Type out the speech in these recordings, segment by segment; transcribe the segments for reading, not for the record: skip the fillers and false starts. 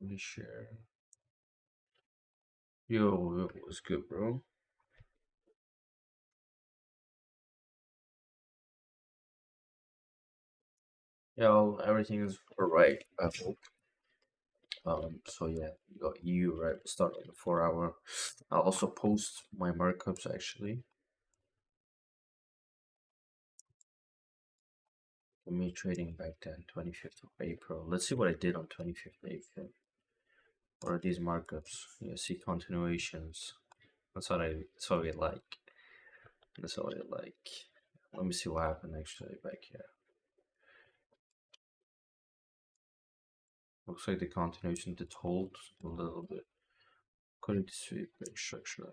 Let me share. Yo, what's good, bro? Yo, everything is alright, I hope. So yeah, you got EU right. Start on the 4 hour. I'll also post my markups actually. For me trading back then, 25th of April. Let's see what I did on 25th of April. What are these markups? Yeah, see continuations. That's what we like. That's what I like. Let me see what happened actually back here. Looks like the continuation did hold a little bit. According to sweep structure.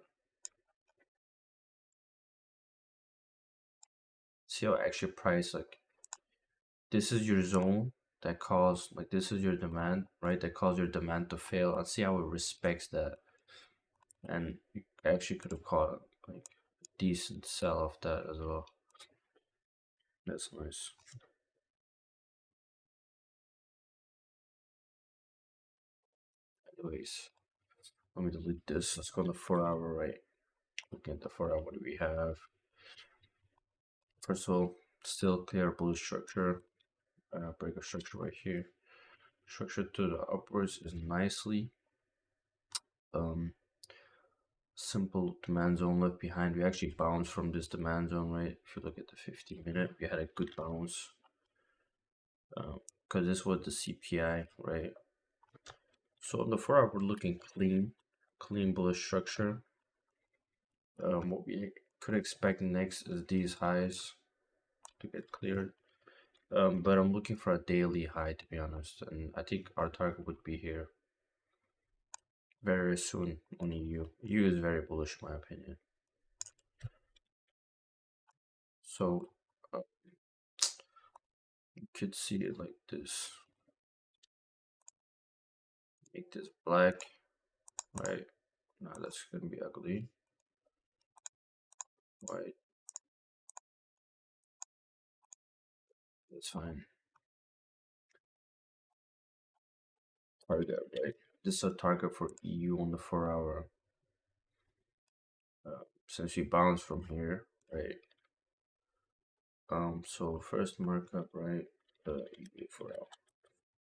See how actually price like this is your zone that cause like this is your demand, right? That cause your demand to fail, and see how it respects that. And you actually could have caught like a decent sell off that as well. That's nice. Anyways, let me delete this. Let's go to 4 hour, right? Looking at the 4 hour, what do we have? First of all, still clear bullish structure. Break of structure right here. Structure to the upwards is nicely. Um, Simple demand zone left behind. We actually bounced from this demand zone, right? If you look at the 15-minute, we had a good bounce because this was the CPI, right? So on the 4 hour, we're looking clean bullish structure. What we could expect next is these highs to get cleared. But I'm looking for a daily high, to be honest, and I think our target would be here very soon on EU. EU is very bullish, in my opinion. So you could see it like this. Make this black, right? Now that's gonna be ugly. White, that's fine. Target, right? This is a target for EU on the 4 hour. Since we bounce from here, right? So first markup, right? The EU 4 hour.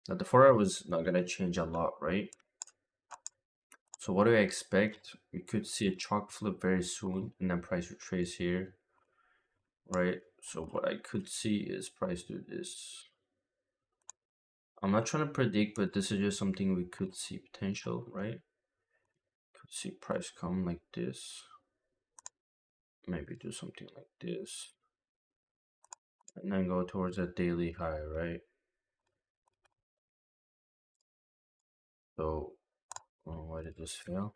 Now the 4 hour is not gonna change a lot, right? So what do I expect? We could see a chalk flip very soon, and then price retrace here, right? So what I could see is price do this. I'm not trying to predict, but this is just something we could see potential, right? Could see price come like this. Maybe do something like this. And then go towards a daily high, right? So, why did this fail?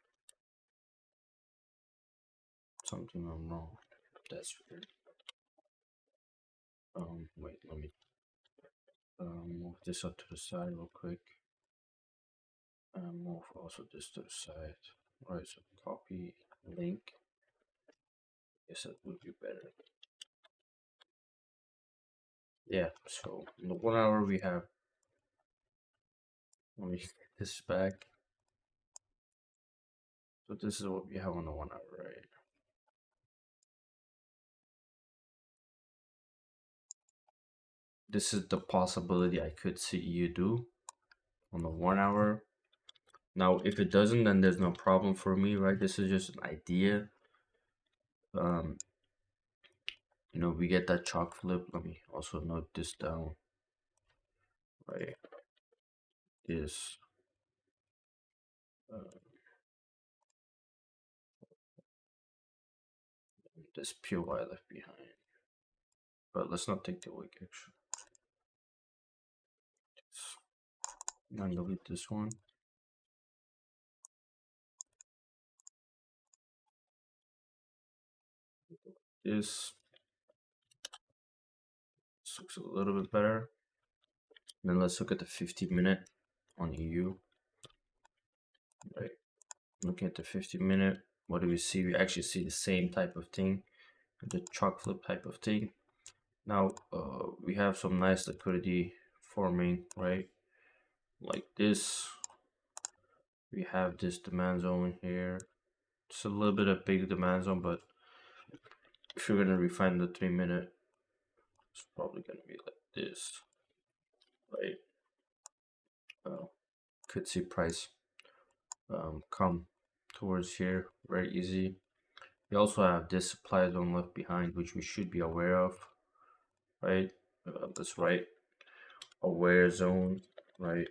Something went wrong. That's weird. Wait, let me move this up to the side real quick. And move also this to the side. Alright, so copy link. Guess that would be better. Yeah, so in the 1 hour we have, let me get this back. So this is what we have on the 1 hour, right? This is the possibility I could see you do on the 1 hour. Now, if it doesn't, then there's no problem for me, right? This is just an idea. Um, we get that chalk flip. Let me also note this down, right? Is this POI left behind. But let's not take the wick actually. And delete this one. This looks a little bit better. Then let's look at the 15-minute on EU. Right. Looking at the 15-minute, what do we see? We actually see the same type of thing, the chalk flip type of thing. Now we have some nice liquidity forming, right? Like this. We have this demand zone here. It's a little bit of big demand zone, but if you're gonna refine the 3 minute, it's probably gonna be like this, right? Could see price come towards here very easy. We also have this supply zone left behind, which we should be aware of, right? That's right, aware zone, right?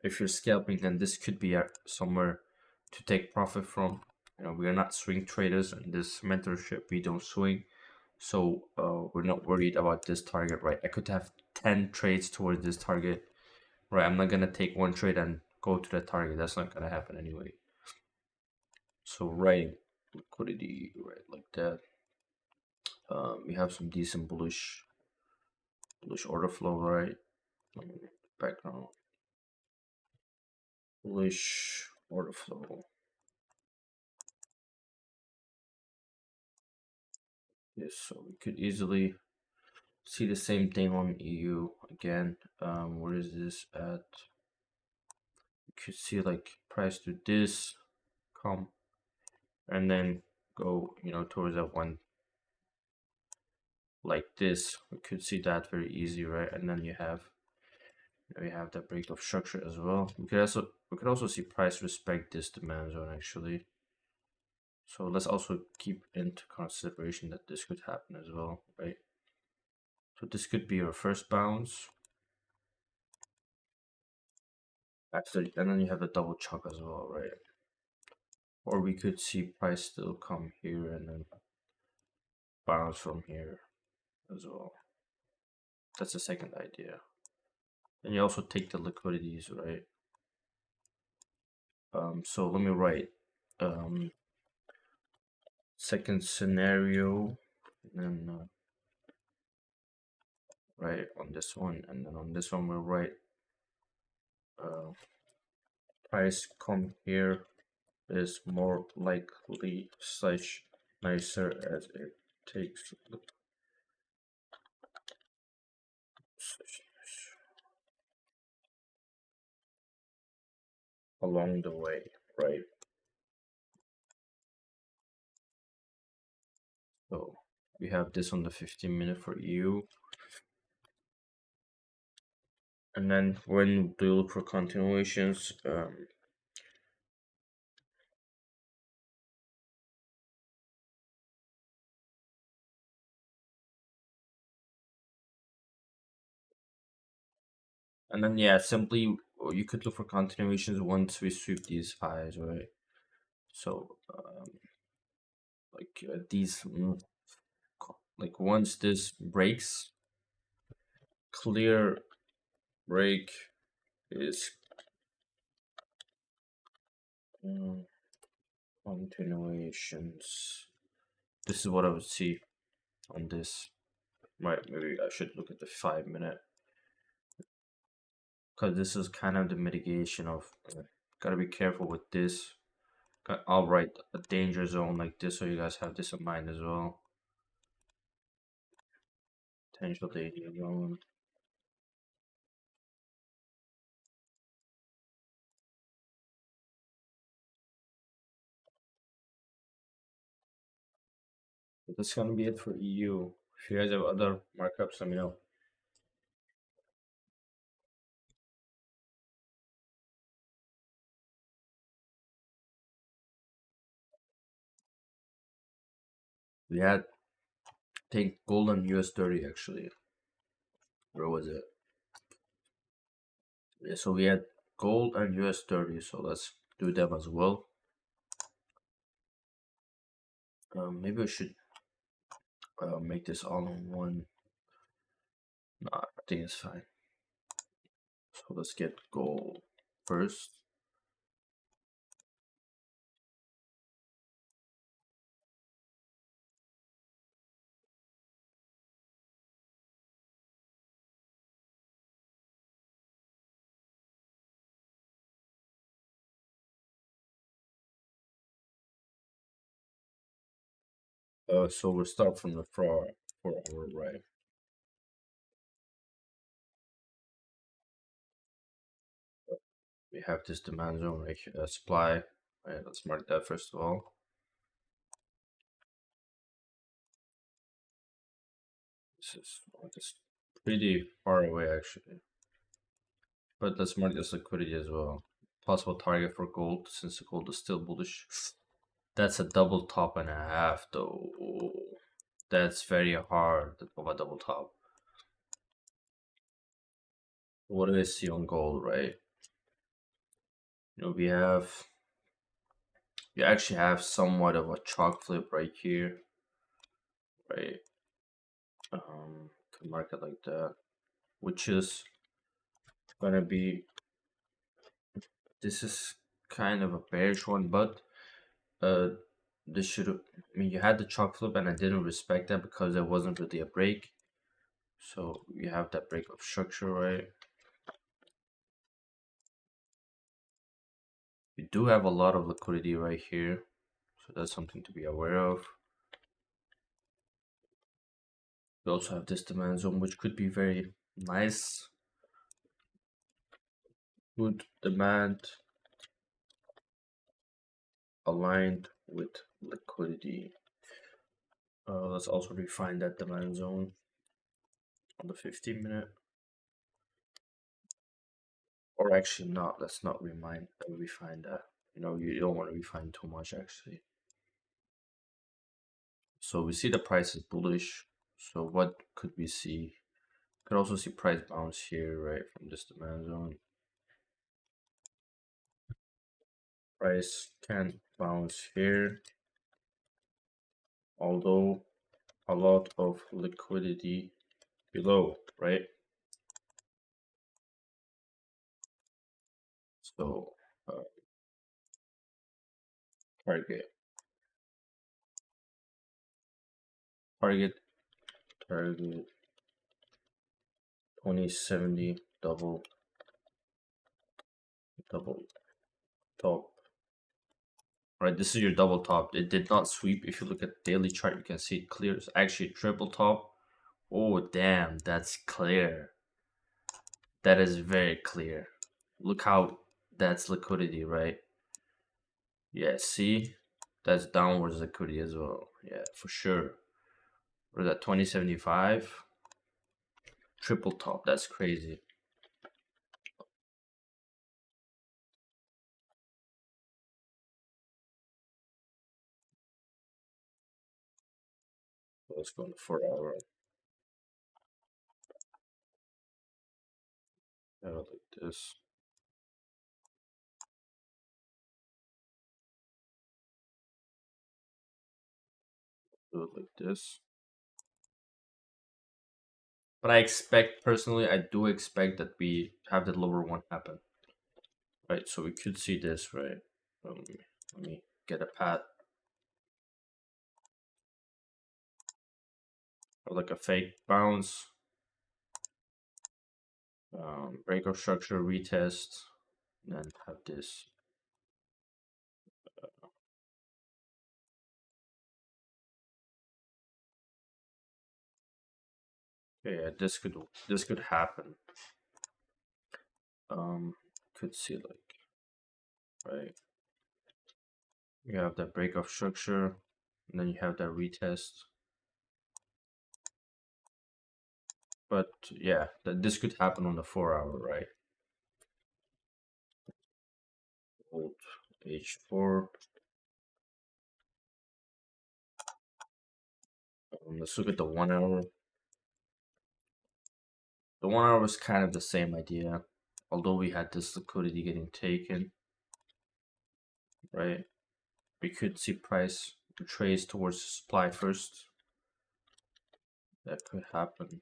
If you're scalping, then this could be somewhere to take profit from. You know, we are not swing traders in this mentorship. We don't swing, so we're not worried about this target, right? I could have 10 trades towards this target, right? I'm not gonna take one trade and go to the target. That's not gonna happen anyway. So right, liquidity, right, like that. We have some decent bullish order flow, right? Background, bullish order flow. Yes, so we could easily see the same thing on EU again. Where is this at? You could see like price to this come and then go, you know, towards that one like this. We could see that very easy, right? And then we have that break of structure as well. We could also see price respect this demand zone actually. So let's also keep into consideration that this could happen as well, right? So this could be your first bounce after, and then you have the double chunk as well, right? Or we could see price still come here and then bounce from here as well. That's the second idea. And you also take the liquidities, right? So let me write second scenario, and then right on this one, and then on this one we'll write uh, price come here is more likely slash nicer as it takes along the way, right? So we have this on the 15 minute for EU. And then when do you look for continuations? And then yeah, simply you could look for continuations once we sweep these highs, right? So like these, like once this breaks, clear break is mm, continuations. This is what I would see on this. Right, maybe I should look at the 5 minute because this is kind of the mitigation of gotta be careful with this. I'll write a danger zone like this so you guys have this in mind as well. Potential danger zone. But that's gonna be it for EU. If you guys have other markups, let me know. We had, I think, gold and US 30 actually. Where was it? Yeah, so we had gold and US 30, so let's do them as well. Maybe I should make this all in one. Nah, I think it's fine. So let's get gold first. So we'll start from the 4 hour, right? We have this demand zone right here, supply. Right, let's mark that first of all. This is pretty far away actually, but let's mark this liquidity as well. Possible target for gold since the gold is still bullish. That's a double top and a half though. That's very hard of a double top. What do I see on gold, right? We actually have somewhat of a chalk flip right here, right? Can mark it like that, which is gonna be, this is kind of a bearish one, but uh, this should, I mean, you had the chalk flip and I didn't respect that because there wasn't really a break. So you have that break of structure, right? You do have a lot of liquidity right here, so that's something to be aware of. We also have this demand zone, which could be very nice. Good demand aligned with liquidity. Let's also refine that demand zone on the 15-minute. Or actually not, let's not refine that. You don't want to refine too much actually. So we see the price is bullish. So what could we see? Could also see price bounce here, right, from this demand zone. Price can bounce here, although a lot of liquidity below, right? So target, target, target 2070 double top. Right, this is your double top. It did not sweep. If you look at the daily chart, you can see it clear. It's actually a triple top. Oh damn, that's clear. That is very clear. Look how that's liquidity, right? Yeah, see? That's downwards liquidity as well. Yeah, for sure. Or that 2075 triple top. That's crazy. Let's go on the 4 hour. Yeah, like this. Do it like this. But I expect, personally, I do expect that we have the lower one happen. Right, so we could see this, right? Let me get a pat. Or like a fake bounce. Break of structure, retest, and then have this. Yeah, this could happen. Could see like, right, you have that break of structure, and then you have that retest. But yeah, this could happen on the 4 hour, right? Hold H4. Let's look at the 1 hour. The 1 hour was kind of the same idea, although we had this liquidity getting taken, right? We could see price retrace towards the supply first. That could happen.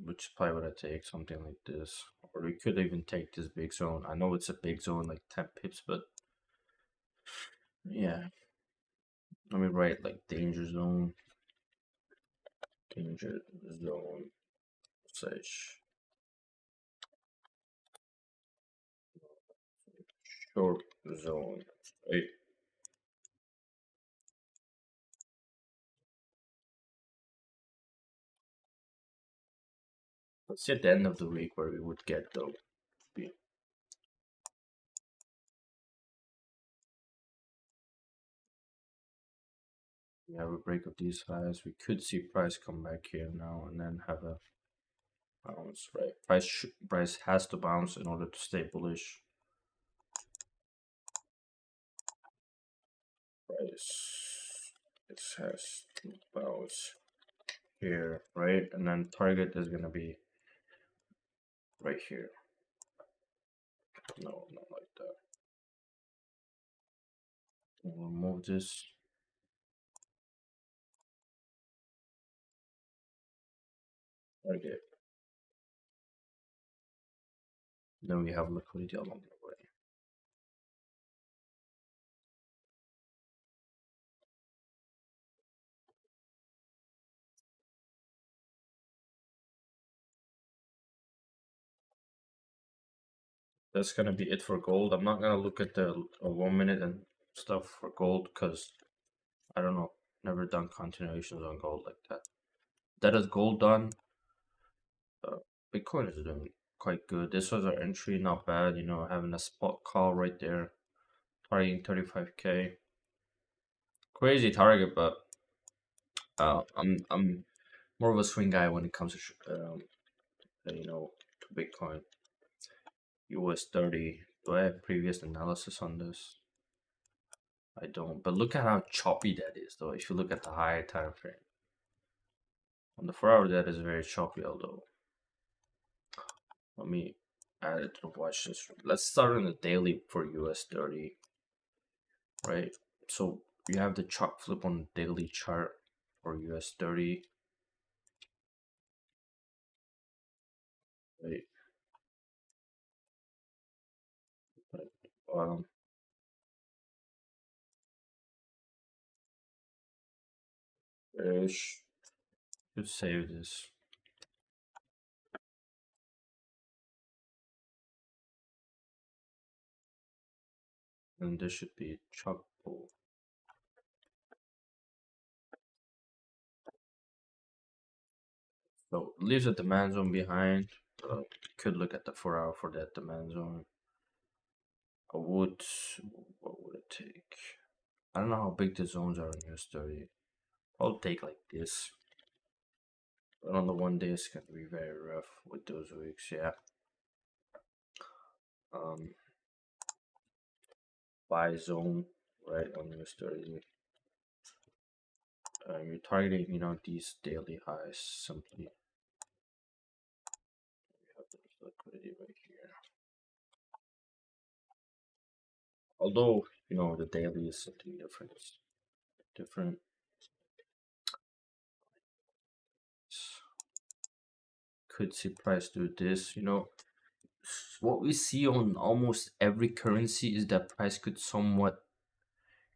Which supply would I take? Something like this. Or we could even take this big zone. I know it's a big zone, like 10 pips, but yeah. Let me write like danger zone. Danger zone slash short zone. Right. Let's see at the end of the week where we would get though. be. We have a break of these highs. We could see price come back here now and then have a bounce, right? Price has to bounce in order to stay bullish. Price it has to bounce here, right? And then target is gonna be right here. No, not like that. We'll remove this. Target. Then we have liquidity along the way. That's gonna be it for gold. I'm not gonna look at the 1 minute and stuff for gold because I don't know. Never done continuations on gold like that. That is gold done. Bitcoin is doing quite good. This was our entry, not bad. You know, having a spot call right there, targeting 35K. Crazy target, but I'm more of a swing guy when it comes to you know, to Bitcoin. US 30. Do I have previous analysis on this? I don't. But look at how choppy that is, though. If you look at the higher time frame, on the 4 hour, that is very choppy. Although, let me add it to the watch list. Let's start on the daily for US 30, right? So you have the chop flip on the daily chart for US 30, right? At the bottom, ish. Should save this, and this should be chop pull. So leaves a demand zone behind. Could look at the 4 hour for that demand zone. I would. What would it take? I don't know how big the zones are in US 30. I'll take like this. But on the 1 day, it's gonna be very rough with those weeks. Yeah. Um, buy zone right on US 30. You're targeting, you know, these daily highs simply. We have this liquidity right here. Although, you know, the daily is something different. Different. Could see price do this, you know. What we see on almost every currency is that price could somewhat,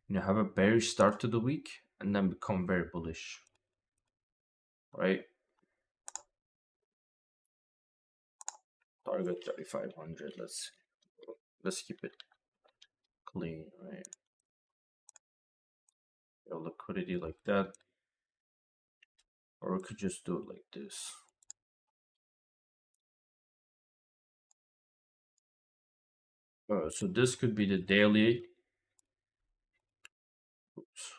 you know, have a bearish start to the week and then become very bullish, right? Target 3500. Let's keep it clean, right? Your liquidity like that, or we could just do it like this. So this could be the daily. Oops.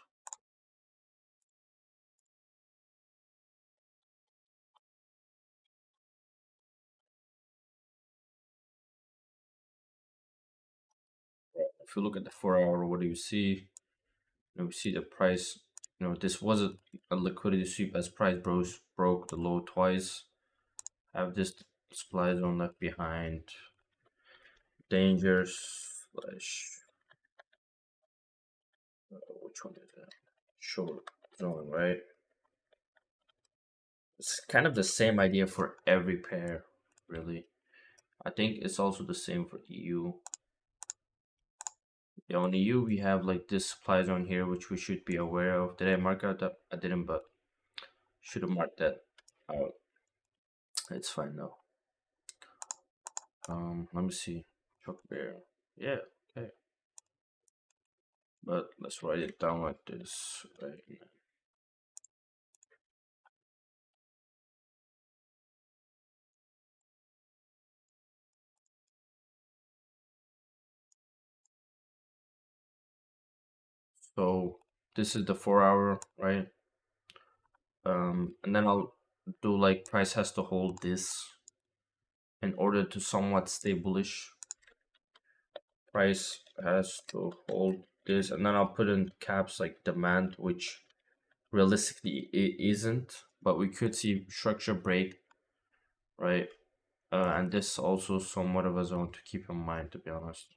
If you look at the 4 hour, what do you see? You know, we see the price. You know, this was a liquidity sweep as price broke the low twice. Have this supply zone left behind. Dangers slash which one is that? Short zone, right? It's kind of the same idea for every pair, really. I think it's also the same for EU. Yeah, on EU we have like this supply zone here, which we should be aware of. Did I mark out that? I didn't, but should have marked that out. It's fine though. Let me see. Chuck bear. Yeah, okay. But let's write it down like this, right? So this is the 4 hour, right? And then I'll do like price has to hold this in order to somewhat stay bullish. Price has to hold this, and then I'll put in caps like demand, which realistically it isn't, but we could see structure break, right? And this also somewhat of a zone to keep in mind, to be honest.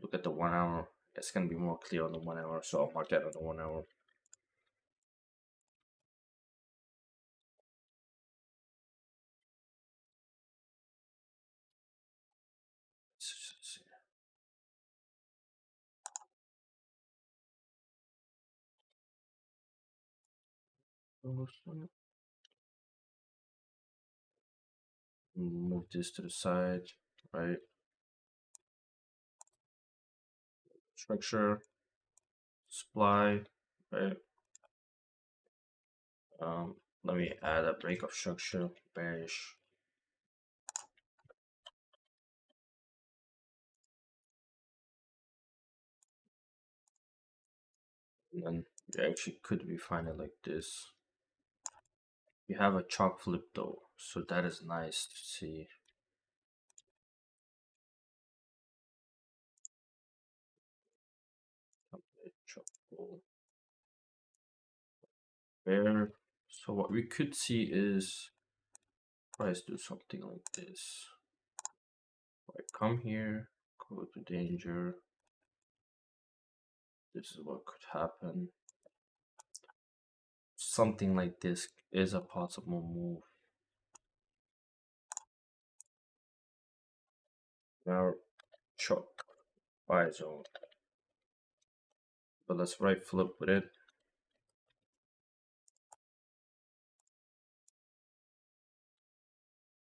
Look at the 1 hour. It's gonna be more clear on the 1 hour, so I'll mark that on the 1 hour. Move this to the side, right? Structure, supply, right? Let me add a break of structure, bearish. And then you actually could refine it like this. You have a chop flip though, so that is nice to see. Chop pull. Bear. So what we could see is price do something like this. Right, come here, go to danger. This is what could happen. Something like this is a possible move. Now chop buy zone. But let's right flip with it.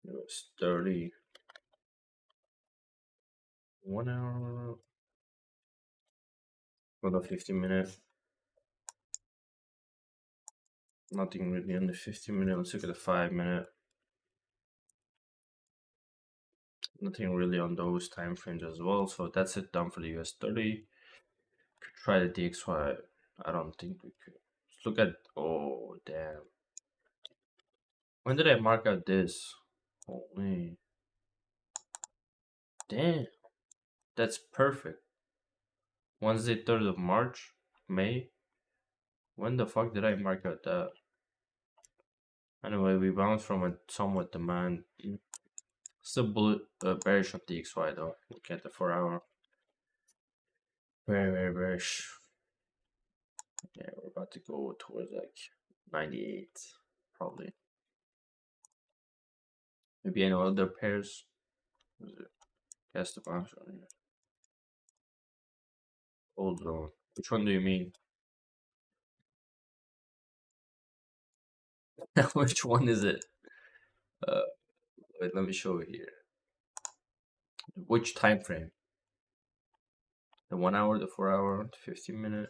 It was 30. 1 hour for the 50 minute. Nothing really on the 50 minute. Let's look at the 5 minute. Nothing really on those time frames as well. So that's it done for the US 30. Could try the DXY. I don't think we could. Let's look at, oh damn. When did I mark out this? Holy damn. That's perfect. Wednesday 3rd of March, May. When the fuck did I mark out that? Anyway, we bounced from a somewhat demand. Still bullet bearish on DXY though. Look at the 4 hour. Very bearish. Yeah, we're about to go towards like 98, probably. Maybe any other pairs. Guess the bounce on here. Hold on. Which one do you mean? Which one is it? Uh, wait, let me show it here. Which time frame? The 1 hour, the 4 hour, the 15 minute.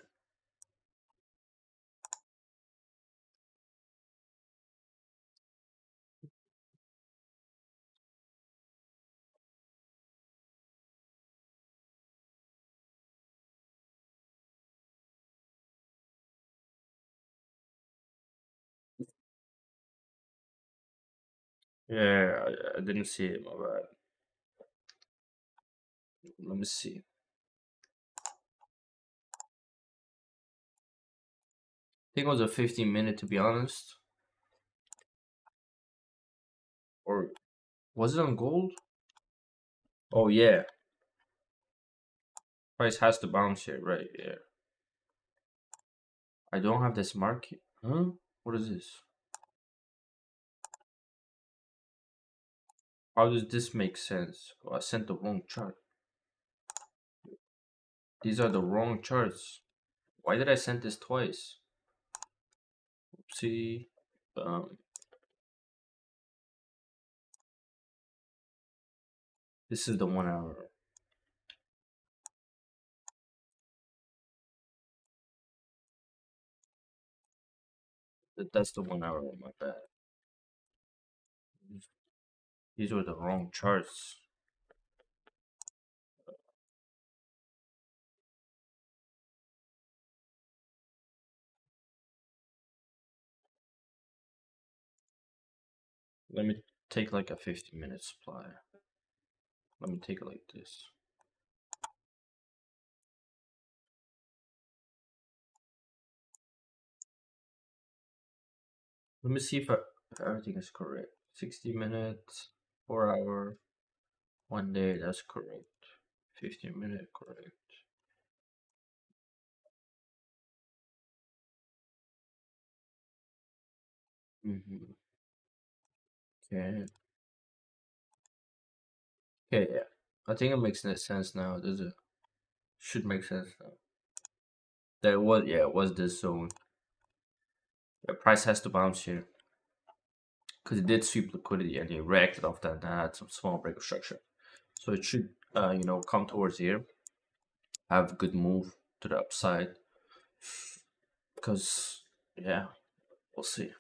Yeah, I didn't see it. My bad. Let me see. I think it was a 15 minute, to be honest. Or was it on gold? Oh yeah, price has to bounce here, right? Yeah. I don't have this market. Huh? What is this? How does this make sense? Oh, I sent the wrong chart. These are the wrong charts. Why did I send this twice? See, um, this is the 1 hour. That's the 1 hour. My bad. These were the wrong charts. Let me take like a 50-minute supply. Let me take it like this. Let me see if everything is correct. 60 minutes, 4 hour, 1 day, that's correct. 15-minute, correct. Mm-hmm. Okay. Okay, yeah. I think it makes sense now. Does it? Should make sense now. That was, yeah, it was this zone. The price has to bounce here because it did sweep liquidity and it reacted off that and had some small break of structure. So it should, come towards here, have a good move to the upside. Because, yeah, we'll see.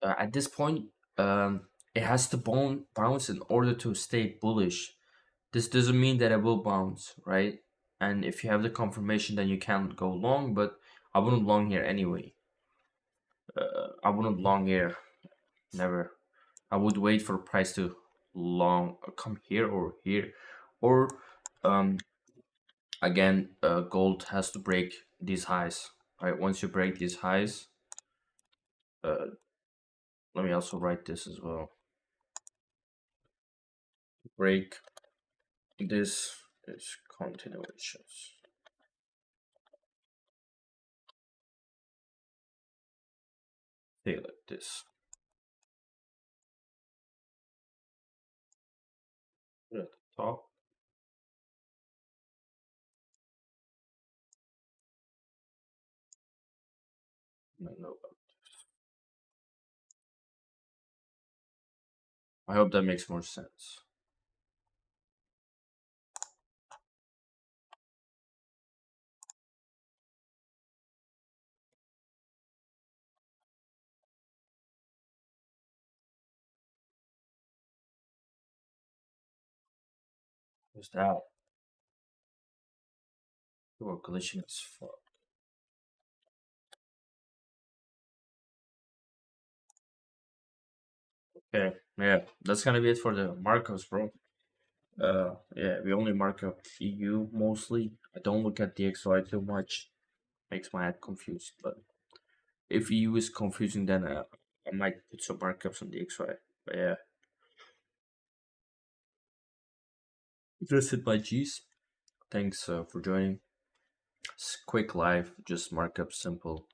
At this point, it has to bounce in order to stay bullish. This doesn't mean that it will bounce, right? And if you have the confirmation, then you can go long, but I wouldn't long here anyway. I wouldn't long here, never. I would wait for price to long come here or here, or um, again, gold has to break these highs, right? Once you break these highs, uh, let me also write this as well. Break this is continuations. Say like this. Put it at the top. No, no. I hope that makes more sense. What's that? You are glitching as fuck. Okay, yeah, that's gonna be it for the markups, bro. Yeah, we only mark up EU mostly. I don't look at the XY too much. Makes my head confused. But if EU is confusing, then I might put some markups on the XY. But yeah, that's it, my G's. Thanks for joining. Quick live, just markup simple.